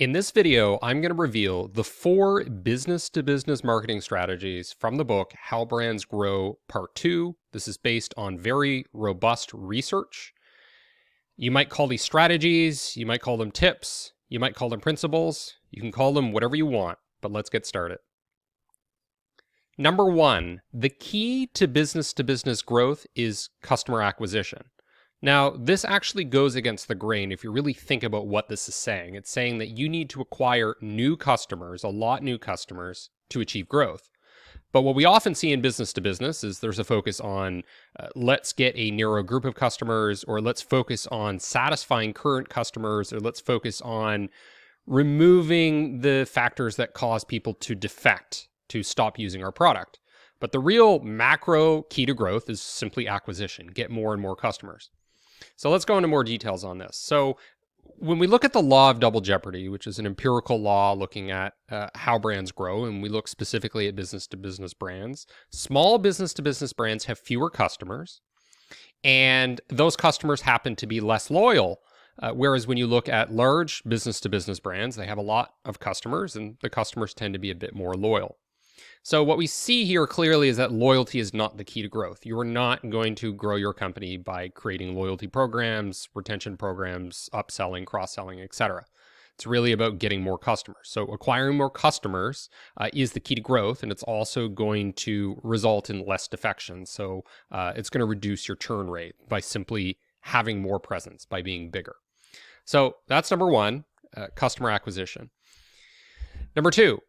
In this video, I'm going to reveal the 4 business-to-business marketing strategies from the book, How Brands Grow, Part 2. This is based on very robust research. You might call these strategies, you might call them tips, you might call them principles, you can call them whatever you want, but let's get started. Number 1, the key to business growth is customer acquisition. Now, this actually goes against the grain if you really think about what this is saying. It's saying that you need to acquire new customers, a lot new customers, to achieve growth. But what we often see in business to business is there's a focus on let's get a narrow group of customers, or let's focus on satisfying current customers, or let's focus on removing the factors that cause people to defect, to stop using our product. But the real macro key to growth is simply acquisition, get more and more customers. So let's go into more details on this. So when we look at the law of double jeopardy, which is an empirical law looking at how brands grow, and we look specifically at business-to-business brands, small business-to-business brands have fewer customers, and those customers happen to be less loyal. Whereas when you look at large business-to-business brands, they have a lot of customers, and the customers tend to be a bit more loyal. So what we see here clearly is that loyalty is not the key to growth. You are not going to grow your company by creating loyalty programs, retention programs, upselling, cross-selling, etc. It's really about getting more customers. So acquiring more customers is the key to growth, and it's also going to result in less defection. So it's going to reduce your churn rate by simply having more presence, by being bigger. So that's number 1, customer acquisition. Number 2,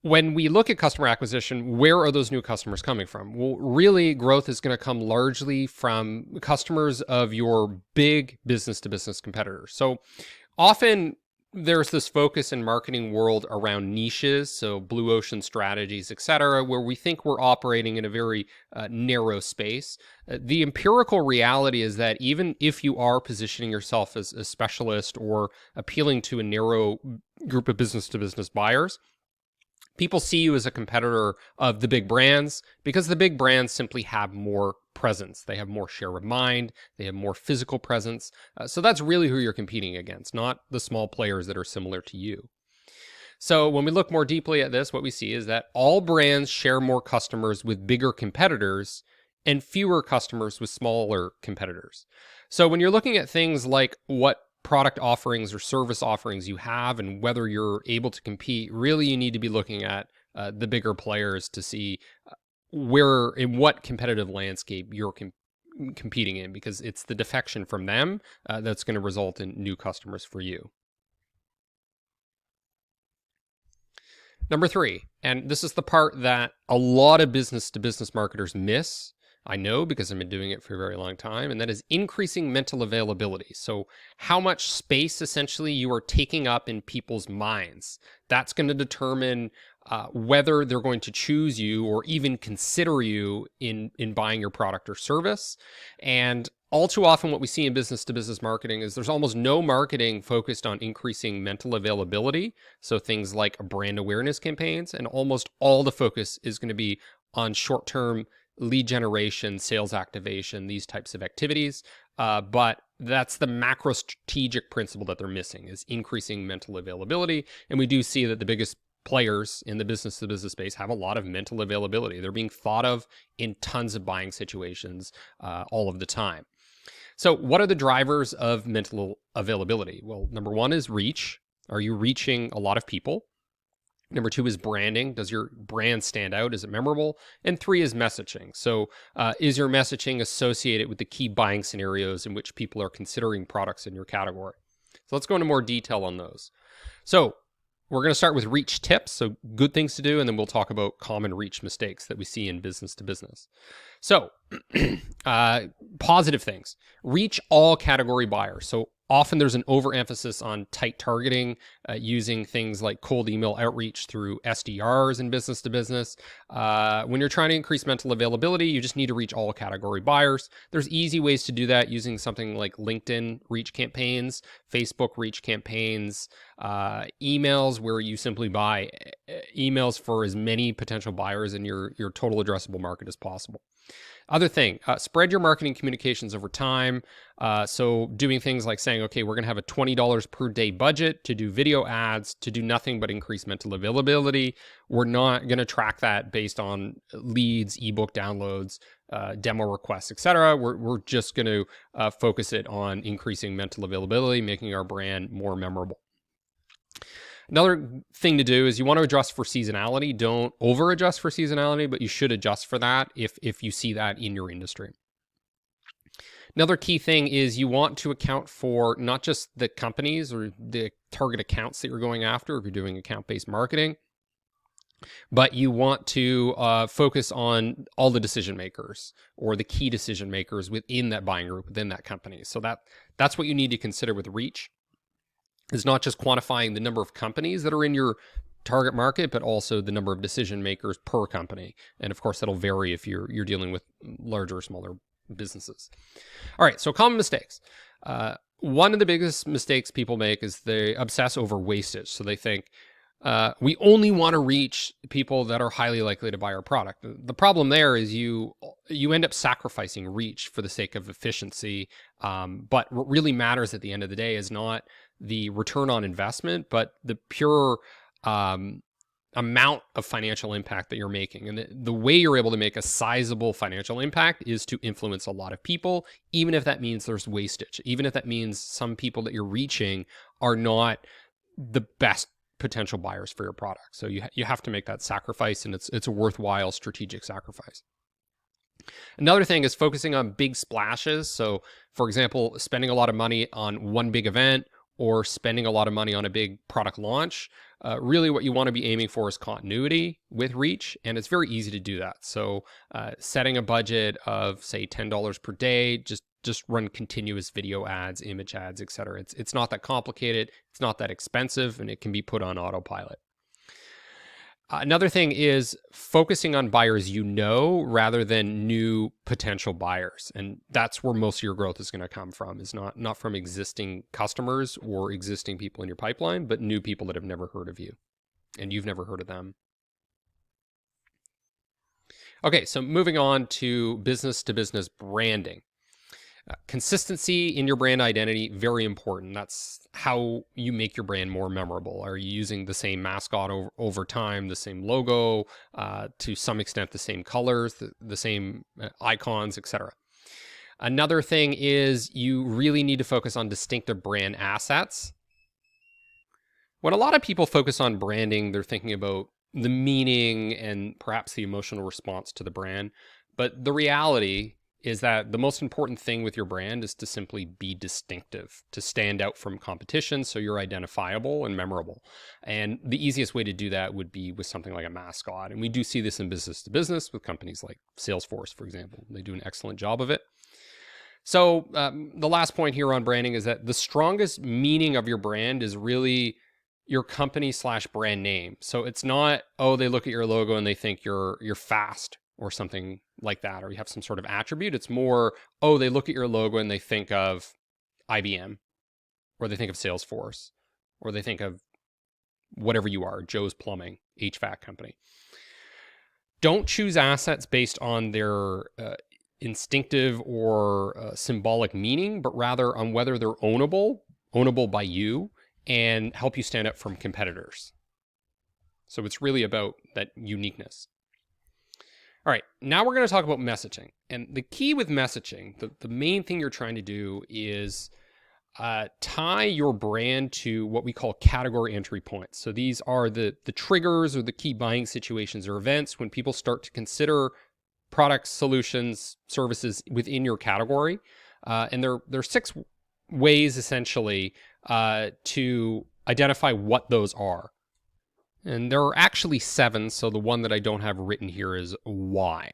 when we look at customer acquisition, where are those new customers coming from? Well, really, growth is going to come largely from customers of your big business-to-business competitors. So often there's this focus in marketing world around niches, so blue ocean strategies, etc., where we think we're operating in a very narrow space. The empirical reality is that even if you are positioning yourself as a specialist or appealing to a narrow group of business-to-business buyers, people see you as a competitor of the big brands because the big brands simply have more presence. They have more share of mind. They have more physical presence. So that's really who you're competing against, not the small players that are similar to you. So when we look more deeply at this, what we see is that all brands share more customers with bigger competitors and fewer customers with smaller competitors. So when you're looking at things like what product offerings or service offerings you have and whether you're able to compete, really you need to be looking at the bigger players to see where, in what competitive landscape you're competing in, because it's the defection from them that's going to result in new customers for you. Number 3, and this is the part that a lot of business-to-business marketers miss, I know because I've been doing it for a very long time, and that is increasing mental availability. So how much space essentially you are taking up in people's minds. That's going to determine whether they're going to choose you or even consider you in buying your product or service. And all too often what we see in business-to-business marketing is there's almost no marketing focused on increasing mental availability. So things like brand awareness campaigns, and almost all the focus is going to be on short-term lead generation, sales activation, these types of activities. But that's the macro strategic principle that they're missing, is increasing mental availability. And we do see that the biggest players in the business-to-business space have a lot of mental availability. They're being thought of in tons of buying situations all of the time. So what are the drivers of mental availability? Well, number 1 is reach. Are you reaching a lot of people? Number 2 is branding. Does your brand stand out? Is it memorable? And 3 is messaging. So is your messaging associated with the key buying scenarios in which people are considering products in your category? So let's go into more detail on those. So we're going to start with reach tips, so good things to do, and then we'll talk about common reach mistakes that we see in business to business. So positive things. Reach all category buyers. So often there's an overemphasis on tight targeting, using things like cold email outreach through SDRs in business to business. When you're trying to increase mental availability, you just need to reach all category buyers. There's easy ways to do that using something like LinkedIn reach campaigns, Facebook reach campaigns, emails where you simply buy emails for as many potential buyers in your total addressable market as possible. Other thing, spread your marketing communications over time. So doing things like saying, okay, we're going to have a $20 per day budget to do video ads to do nothing but increase mental availability. We're not going to track that based on leads, ebook downloads, demo requests, etc. We're just going to focus it on increasing mental availability, making our brand more memorable. Another thing to do is you want to adjust for seasonality. Don't over adjust for seasonality, but you should adjust for that if you see that in your industry. Another key thing is you want to account for not just the companies or the target accounts that you're going after if you're doing account-based marketing, but you want to focus on all the decision makers or the key decision makers within that buying group, within that company. So that's what you need to consider with reach. It's not just quantifying the number of companies that are in your target market, but also the number of decision makers per company. And of course, that'll vary if you're dealing with larger or smaller businesses. All right, so common mistakes. One of the biggest mistakes people make is they obsess over wastage. So they think, we only want to reach people that are highly likely to buy our product. The problem there is you end up sacrificing reach for the sake of efficiency. But what really matters at the end of the day is not the return on investment, but the pure amount of financial impact that you're making. And the way you're able to make a sizable financial impact is to influence a lot of people, even if that means there's wastage, even if that means some people that you're reaching are not the best potential buyers for your product. So you have to make that sacrifice, and it's a worthwhile strategic sacrifice. Another thing is focusing on big splashes. So for example, spending a lot of money on one big event or spending a lot of money on a big product launch. Really what you want to be aiming for is continuity with reach, and it's very easy to do that. So setting a budget of say $10 per day, just run continuous video ads, image ads, etc. It's not that complicated, it's not that expensive, and it can be put on autopilot. Another thing is focusing on buyers you know rather than new potential buyers. And that's where most of your growth is going to come from, is not from existing customers or existing people in your pipeline, but new people that have never heard of you and you've never heard of them. Okay, so moving on to business branding. Consistency in your brand identity, very important. That's how you make your brand more memorable. Are you using the same mascot over time, the same logo, to some extent the same colors, the same icons, etc. Another thing is you really need to focus on distinctive brand assets. When a lot of people focus on branding, they're thinking about the meaning and perhaps the emotional response to the brand. But the reality is that the most important thing with your brand is to simply be distinctive, to stand out from competition so you're identifiable and memorable. And the easiest way to do that would be with something like a mascot. And we do see this in business to business with companies like Salesforce, for example. They do an excellent job of it. So the last point here on branding is that the strongest meaning of your brand is really your company/brand name. So it's not, oh, they look at your logo and they think you're fast or something like that, or you have some sort of attribute. It's more, oh, they look at your logo and they think of IBM, or they think of Salesforce, or they think of whatever you are, Joe's Plumbing, HVAC company. Don't choose assets based on their instinctive or symbolic meaning, but rather on whether they're ownable by you, and help you stand up from competitors. So it's really about that uniqueness. All right, now we're going to talk about messaging. And the key with messaging, the main thing you're trying to do is tie your brand to what we call category entry points. So these are the triggers or the key buying situations or events when people start to consider products, solutions, services within your category. And there are 6 ways essentially to identify what those are. And there are actually 7, so the one that I don't have written here is why.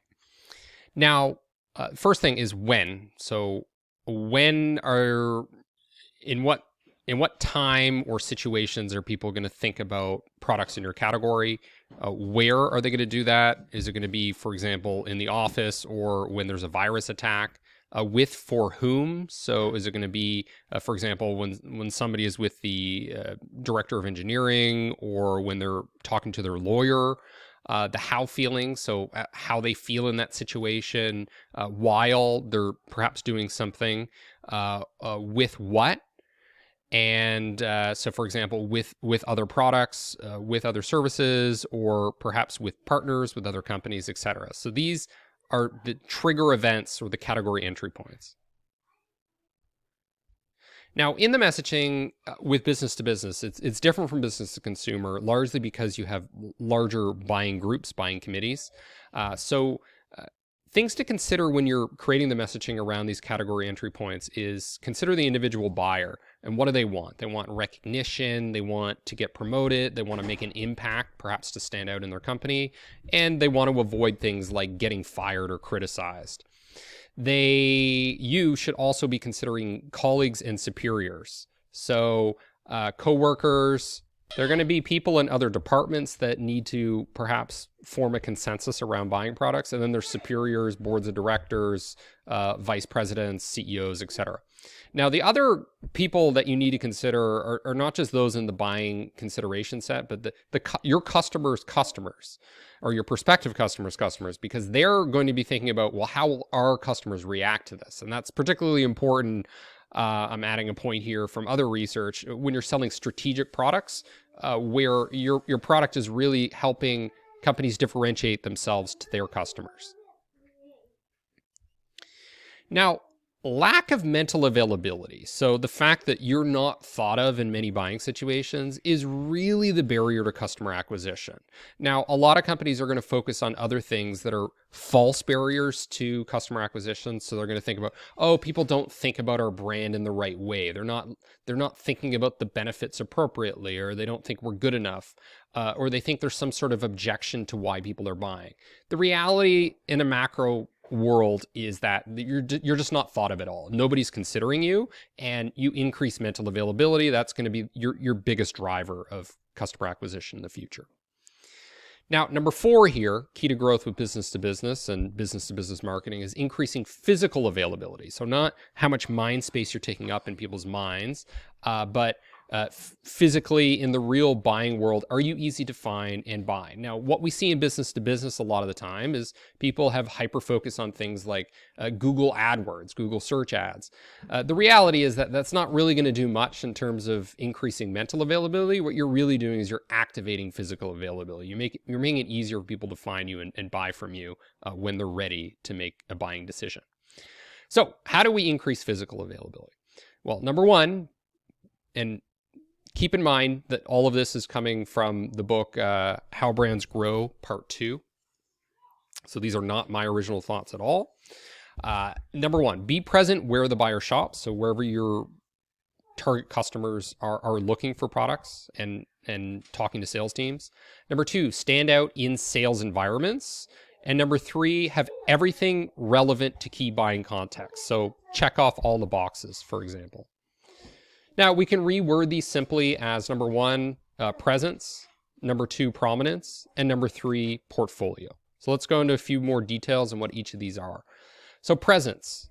Now, first thing is when. So in what time or situations are people going to think about products in your category? Where are they going to do that? Is it going to be, for example, in the office or when there's a virus attack? For whom? So is it going to be, for example, when somebody is with the director of engineering, or when they're talking to their lawyer? the how feeling, so how they feel in that situation while they're perhaps doing something, with what. And so, for example, with other products, with other services, or perhaps with partners, with other companies, etc. So these are the trigger events or the category entry points. Now, in the messaging with business to business, it's different from business to consumer, largely because you have larger buying groups, buying committees. So things to consider when you're creating the messaging around these category entry points is consider the individual buyer and what do they want? They want recognition, they want to get promoted, they want to make an impact, perhaps to stand out in their company, and they want to avoid things like getting fired or criticized. You should also be considering colleagues and superiors. So coworkers, they're going to be people in other departments that need to perhaps form a consensus around buying products. And then there's superiors, boards of directors, vice presidents, CEOs, etc. Now, the other people that you need to consider are not just those in the buying consideration set, but your customers' customers, or your prospective customers' customers, because they're going to be thinking about, well, how will our customers react to this? And that's particularly important. I'm adding a point here from other research when you're selling strategic products, where your product is really helping companies differentiate themselves to their customers. Now, lack of mental availability. So the fact that you're not thought of in many buying situations is really the barrier to customer acquisition. Now, a lot of companies are going to focus on other things that are false barriers to customer acquisition. So they're going to think about, oh, people don't think about our brand in the right way. They're not thinking about the benefits appropriately, or they don't think we're good enough, or they think there's some sort of objection to why people are buying. The reality in a macro world is that you're just not thought of at all. Nobody's considering you, and you increase mental availability. That's going to be your biggest driver of customer acquisition in the future. Now, number 4 here, key to growth with business to business and business to business marketing, is increasing physical availability. So not how much mind space you're taking up in people's minds, but physically in the real buying world, are you easy to find and buy? Now, what we see in business to business a lot of the time is people have hyper focus on things like Google AdWords, Google search ads. The reality is that that's not really going to do much in terms of increasing mental availability. What you're really doing is you're activating physical availability. You're making it easier for people to find you and buy from you when they're ready to make a buying decision. So how do we increase physical availability? Well, number 1, and keep in mind that all of this is coming from the book, How Brands Grow, Part 2. So these are not my original thoughts at all. Number 1, be present where the buyer shops. So wherever your target customers are looking for products and talking to sales teams. Number 2, stand out in sales environments. And number 3, have everything relevant to key buying context. So check off all the boxes, for example. Now, we can reword these simply as number 1, presence, number 2, prominence, and number 3, portfolio. So let's go into a few more details on what each of these are. So presence,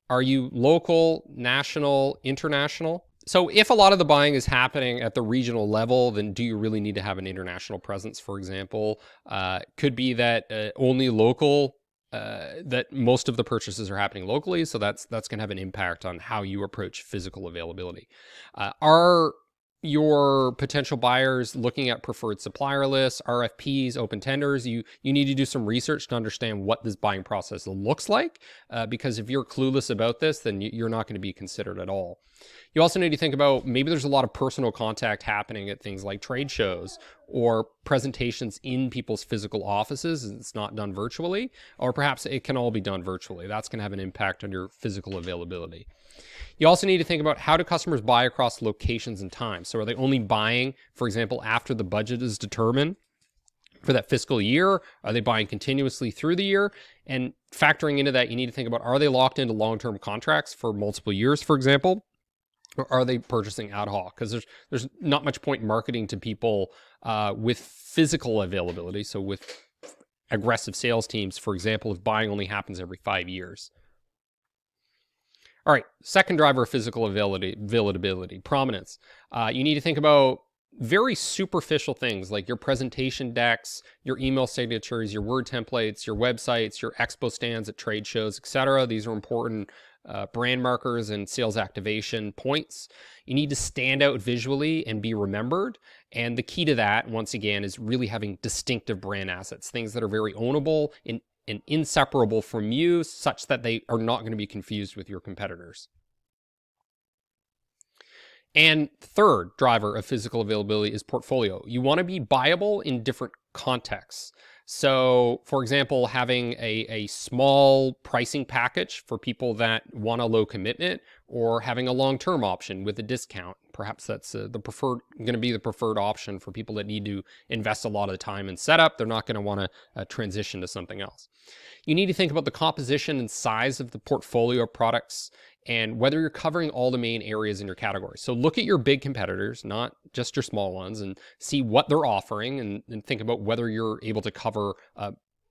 are you local, national, international? So if a lot of the buying is happening at the regional level, then do you really need to have an international presence, for example? Could be that only local, that most of the purchases are happening locally, so that's going to have an impact on how you approach physical availability. Are your potential buyers looking at preferred supplier lists, RFPs, open tenders? You need to do some research to understand what this buying process looks like, because if you're clueless about this, then you're not going to be considered at all. You also need to think about, maybe there's a lot of personal contact happening at things like trade shows or presentations in people's physical offices, and it's not done virtually, or perhaps it can all be done virtually. That's going to have an impact on your physical availability. You also need to think about, how do customers buy across locations and times? So are they only buying, for example, after the budget is determined for that fiscal year? Are they buying continuously through the year? And factoring into that, you need to think about, are they locked into long-term contracts for multiple years, for example? Or are they purchasing ad hoc? Because there's not much point in marketing to people with physical availability. So with aggressive sales teams, for example, if buying only happens every 5 years. All right, second driver of physical availability, prominence. You need to think about very superficial things like your presentation decks, your email signatures, your word templates, your websites, your expo stands at trade shows, etc. These are important brand markers and sales activation points. You need to stand out visually and be remembered. And the key to that, once again, is really having distinctive brand assets, things that are very ownable and inseparable from you, such that they are not going to be confused with your competitors. And third driver of physical availability is portfolio. You want to be buyable in different contexts. So, for example, having a small pricing package for people that want a low commitment, or having a long-term option with a discount. Perhaps that's going to be the preferred option for people that need to invest a lot of the time in setup. They're not going to want to transition to something else. You need to think about the composition and size of the portfolio of products and whether you're covering all the main areas in your category. So look at your big competitors, not just your small ones, and see what they're offering, and think about whether you're able to cover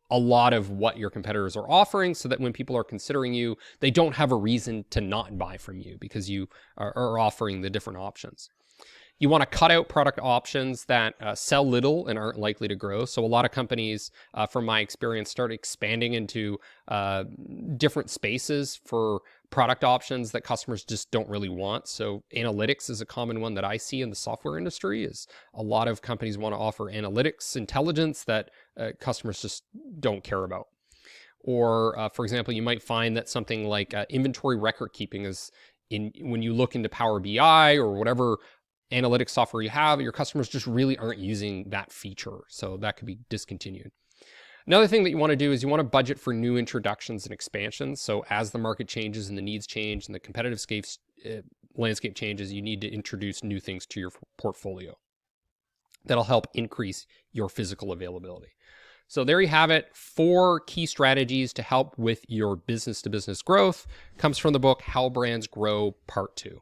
a lot of what your competitors are offering, so that when people are considering you, they don't have a reason to not buy from you because you are offering the different options. You want to cut out product options that sell little and aren't likely to grow. So a lot of companies, from my experience, start expanding into different spaces for product options that customers just don't really want. So analytics is a common one that I see in the software industry. Is a lot of companies want to offer analytics intelligence that customers just don't care about. Or, for example, you might find that something like inventory record keeping is when you look into Power BI or whatever analytics software you have, your customers just really aren't using that feature. So that could be discontinued. Another thing that you want to do is you want to budget for new introductions and expansions. So as the market changes and the needs change and the competitive landscape changes, you need to introduce new things to your portfolio. That'll help increase your physical availability. So there you have it. 4 key strategies to help with your business-to-business growth. Comes from the book How Brands Grow Part 2.